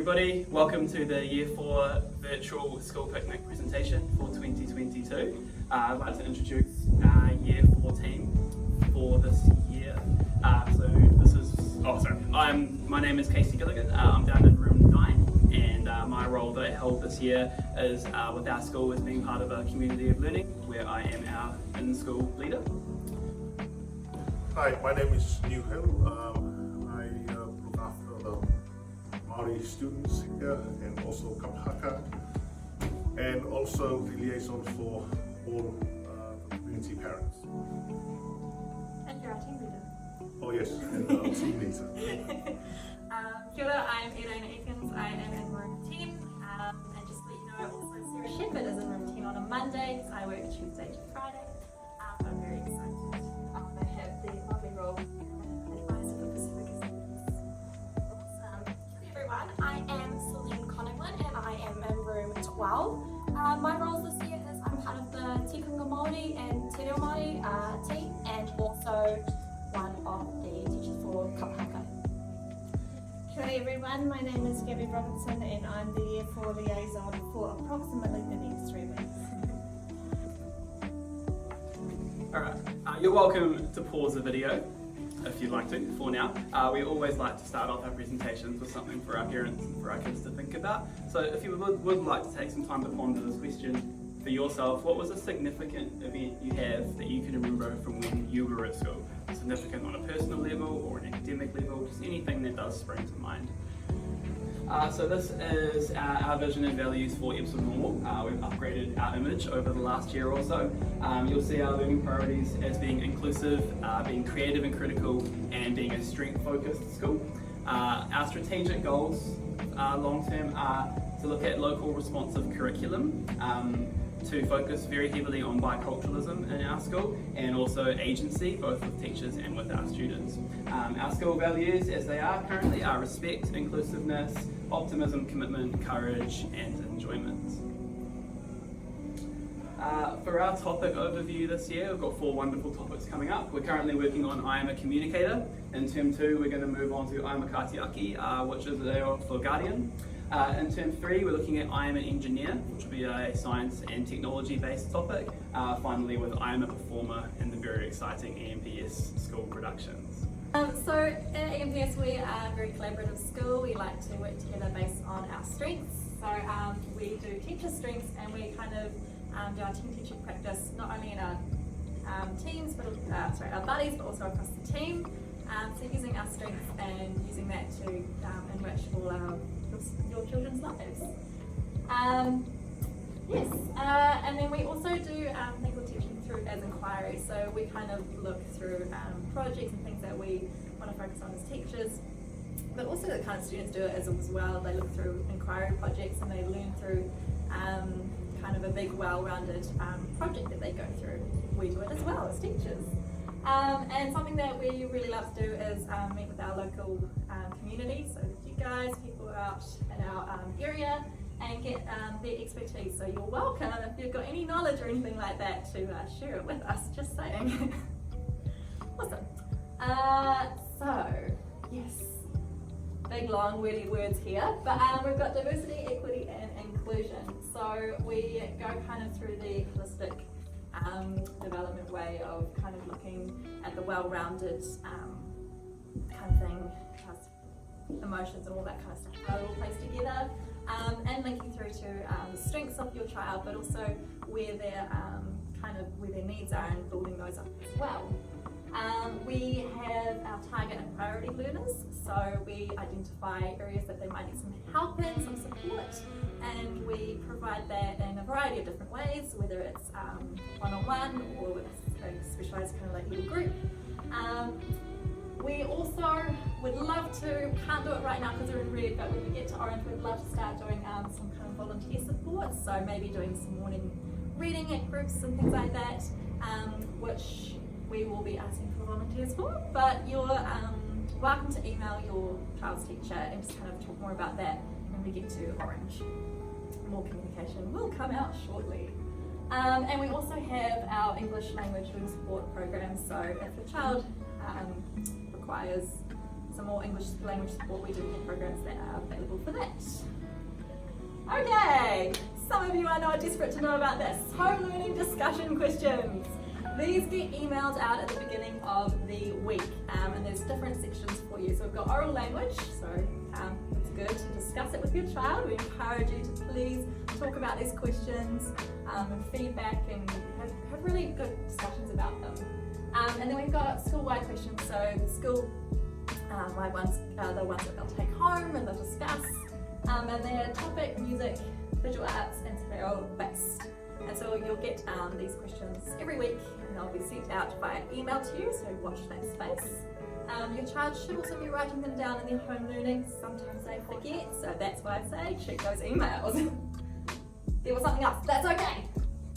everybody, welcome to the Year 4 virtual school picnic presentation for 2022. I'd like to introduce our Year 4 team for this year. My name is Casey Gilligan. I'm down in room 9, and my role that I hold this year is with our school as being part of a community of learning where I am our in-school leader. Hi, my name is New Hill. I look after the Māori students here and also Kōwhai, and also the liaison for all the community parents. And you're our team leader. Oh yes, and our team leader. Kia ora, I'm Elaine Aikens. I am in room 10. And just to let you know, also Sarah Shepherd is in room 10 on a Monday, because I work Tuesday to Friday. I'm very excited. I have the lovely role of advisor for Pacific Assistance. Awesome. Hey everyone, I am Celine Conaglan and I am in room 12. My roles this year is I'm part of the Tikanga Māori and Te Reo Māori team, and also one of the teachers for Kōwhai. Kia ora everyone, my name is Gabby Robinson and I'm the Year 4 liaison for approximately the next 3 weeks. Alright, you're welcome to pause the video if you'd like to, for now. We always like to start off our presentations with something for our parents and for our kids to think about. So if you would like to take some time to ponder this question for yourself, what was a significant event you have that you can remember from when you were at school? Significant on a personal level or an academic level, just anything that does spring to mind. So this is our vision and values for Epsom Normal. We've upgraded our image over the last year or so. You'll see our learning priorities as being inclusive, being creative and critical, and being a strength-focused school. Our strategic goals long term are to look at local responsive curriculum, to focus very heavily on biculturalism in our school, and also agency, both with teachers and with our students. Our school values, as they are currently, are respect, inclusiveness, optimism, commitment, courage, and enjoyment. For our topic overview this year, we've got 4 wonderful topics coming up. We're currently working on I am a communicator. In term 2, we're going to move on to I am a katiaki, which is for guardian. In term 3, we're looking at I am an engineer, which will be a science and technology based topic. Finally, with I am a performer in the very exciting EMPS school productions. So at EMPS we are a very collaborative school. We like to work together based on our strengths. So we do teacher strengths, and we kind of do our team teaching practice not only in our teams, but our buddies, but also across the team. So using our strengths and using that to enrich all your children's lives. Yes, and then we also do things we're teaching through as inquiry. So we kind of look through projects and things that we want to focus on as teachers, but also the kind of students do it as well. They look through inquiry projects and they learn through kind of a big, well-rounded project that they go through. We do it as well as teachers. And something that we really love to do is meet with our local community, so you guys, people out in our area, and get their expertise. So you're welcome if you've got any knowledge or anything like that to share it with us, just saying. Awesome. So, yes, big long wordy words here, but we've got diversity, equity and inclusion. So we go kind of through the holistic development way of kind of looking at the well-rounded kind of thing, emotions and all that kind of stuff, how it all plays together, and linking through to the strengths of your child, but also where their where their needs are, and building those up as well. We have our target and priority learners, so we identify areas that they might need some help in, some support, and we provide that in a variety of different ways, whether it's one-on-one or with a specialised kind of like little group. We also would love to, can't do it right now because we're in red, but when we get to orange we'd love to start doing some kind of volunteer support, so maybe doing some morning reading at groups and things like that, which we will be asking for volunteers for, but you're welcome to email your child's teacher and just kind of talk more about that when we get to orange. More communication will come out shortly. And we also have our English language learning support program, so if your child requires some more English language support, we do have programs that are available for that. Okay, some of you I know are desperate to know about this. Home learning discussion questions. These get emailed out at the beginning of the week, and there's different sections for you. So we've got oral language, so it's good to discuss it with your child. We encourage you to please talk about these questions and feedback and have really good discussions about them. And then we've got school-wide questions, so the school-wide ones are the ones that they'll take home and they'll discuss, and they're topic, music, visual arts, and skill based. And so you'll get these questions every week, and they'll be sent out via email to you, so watch that space. Your child should also be writing them down in their home learning. Sometimes they forget, so that's why I say check those emails. There was something else, that's okay.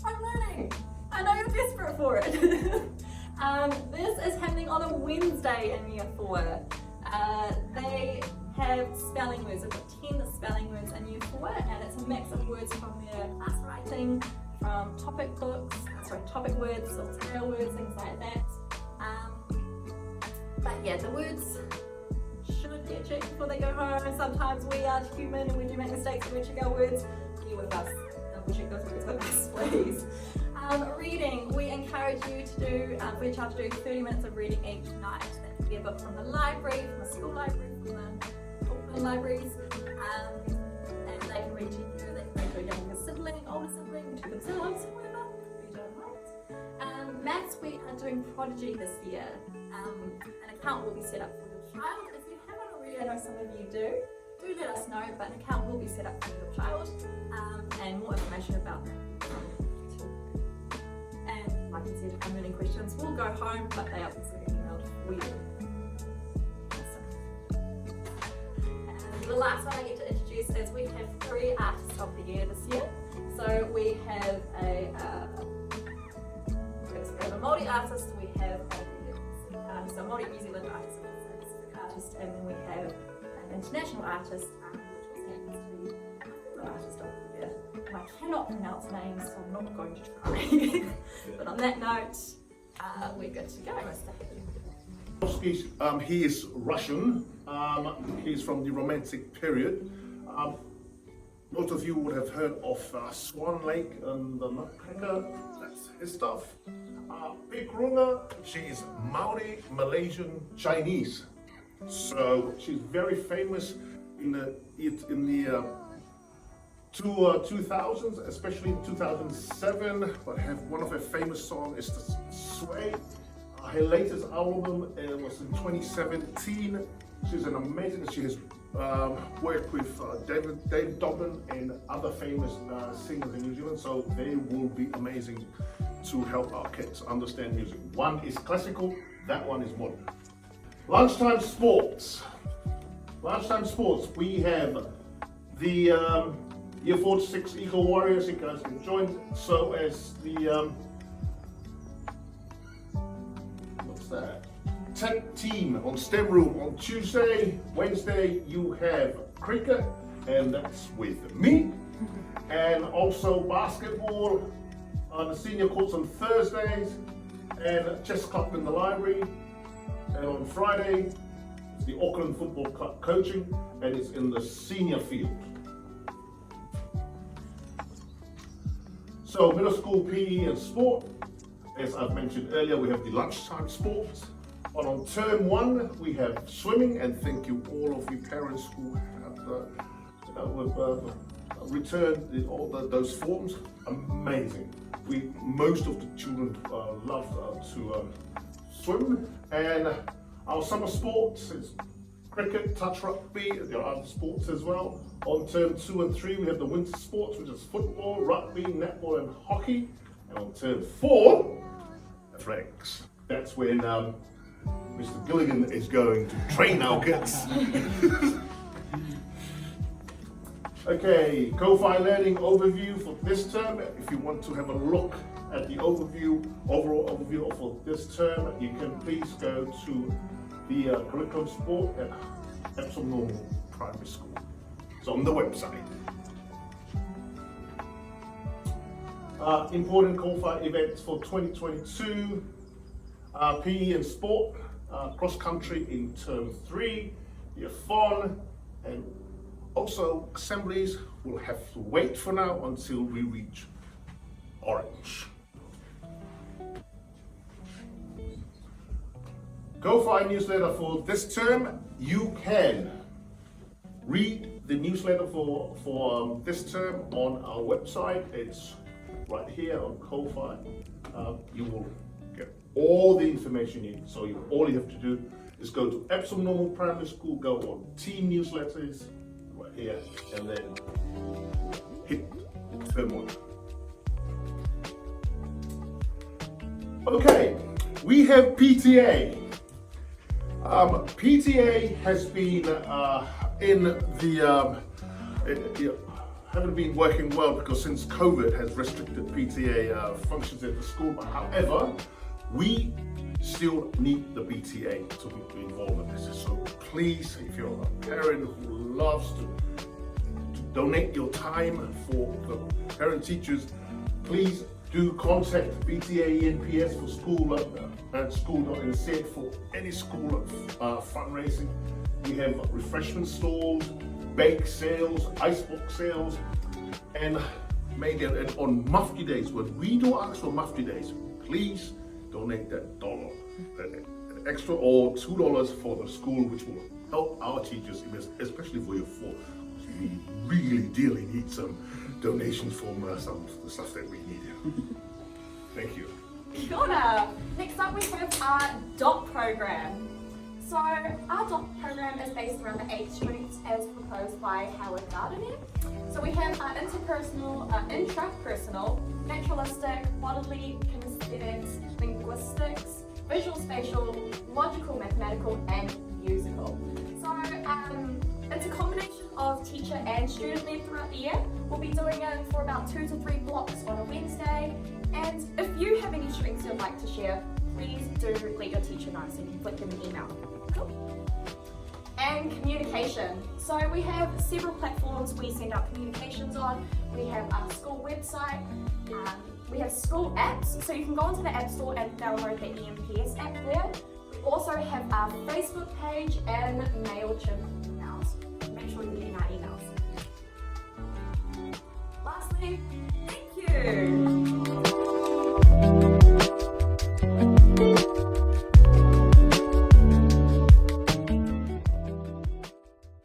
Home learning, I know you're desperate for it. This is happening on a Wednesday in Year 4. They have spelling words. They've got 10 spelling words in Year 4, and it's a mix of words from their class writing, from topic books, topic words, or tail words, things like that. But yeah, the words should get checked before they go home. Sometimes we are human and we do make mistakes when we check our words. Bear with us. Double check those words with us, please. Reading, we encourage you to do, for your child to do 30 minutes of reading each night. That could be a book from the library, from the school library, from the Auckland libraries, and they can read to you, they can read to a younger sibling, older sibling, to themselves, whatever you don't want. Maths, we are doing Prodigy this year. An account will be set up for your child. If you haven't already, I know some of you do let us know, but an account will be set up for your child, and more information about that. And like I said, home learning questions will go home, but they are also emailed for you. And the last one I get to introduce is we have 3 artists of the year this year. So we have a Māori artist, we have a Māori New Zealand artist, and then we have an international artist, which happens to be the artist of the year. I cannot pronounce names, so I'm not going to try. But on that note, we're good to go, Mr. He is Russian. He's from the Romantic period. Most of you would have heard of Swan Lake and the Nutcracker. That's his stuff. Big Runga, she's Maori, Malaysian, Chinese. So she's very famous in the 2000s, especially in 2007. But one of her famous songs is the Sway. Her latest album was in 2017. She's an amazing. She has worked with David Dobbin and other famous singers in New Zealand. So they will be amazing to help our kids understand music. One is classical, that one is modern. Lunchtime sports. Lunchtime sports. We have the Year 4 to 6 Eagle Warriors. You guys can join. So as the what's that? Tech team on STEM room on Tuesday. Wednesday you have cricket, and that's with me. And also basketball on the senior courts on Thursdays, and chess club in the library. And on Friday, it's the Auckland Football Club coaching, and it's in the senior field. So middle school PE and sport, as I've mentioned earlier, we have the lunchtime sports. On term 1, we have swimming, and thank you all of you parents who have returned all those forms. Amazing. Most of the children love to swim, and our summer sports is cricket, touch rugby. There are other sports as well. On term 2 and 3, we have the winter sports, which is football, rugby, netball, and hockey. And on term 4, athletics. That's when Mr. Gilligan is going to train our kids. Okay, Kōwhai learning overview for this term. If you want to have a look at the overall overview for this term, you can please go to the curriculum support at Epsom Normal Primary School. It's on the website. Important Kōwhai events for 2022. PE and sport. cross country in term 3, year 4, and also assemblies will have to wait for now until we reach orange. Kōwhai newsletter for this term. You can read the newsletter for this term on our website. It's right here on Kōwhai. You will get all the information you need. So all you have to do is go to Epsom Normal Primary School, go on Team Newsletters, right here, and then hit term 1. Okay, we have PTA. PTA has been haven't been working well because since COVID has restricted PTA functions at the school. But however, we still need the PTA to be involved in this. So please, if you're a parent who loves to donate your time for the parent teachers, please do contact PTA ENPS for school at school.nz for any school fundraising. We have refreshment stalls, bake sales, icebox sales, and maybe on Mufti days, when we do ask for Mufti days, please donate that $1, an extra or $2 for the school, which will help our teachers, especially for year 4. We really dearly need some donations from some of the stuff that we need. Thank you. Kia ora. Next up we have our DOT program. So our DOT program is based around the 8 strengths as proposed by Howard Gardner. So we have our interpersonal, intrapersonal, naturalistic, bodily, kinesthetics, linguistics, visual spatial, logical, mathematical, and musical. So it's a combination of teacher and student led throughout the year. We'll be doing it for about 2 to 3 blocks on a Wednesday. And if you have any strengths you'd like to share, please do let your teacher know so you can flick them an email. Cool. And communication. So we have several platforms we send out communications on. We have our school website, we have school apps, so you can go onto the App Store and download the EMPS app there. We also have our Facebook page and MailChimp emails. Make sure you get in our emails. Lastly, thank you.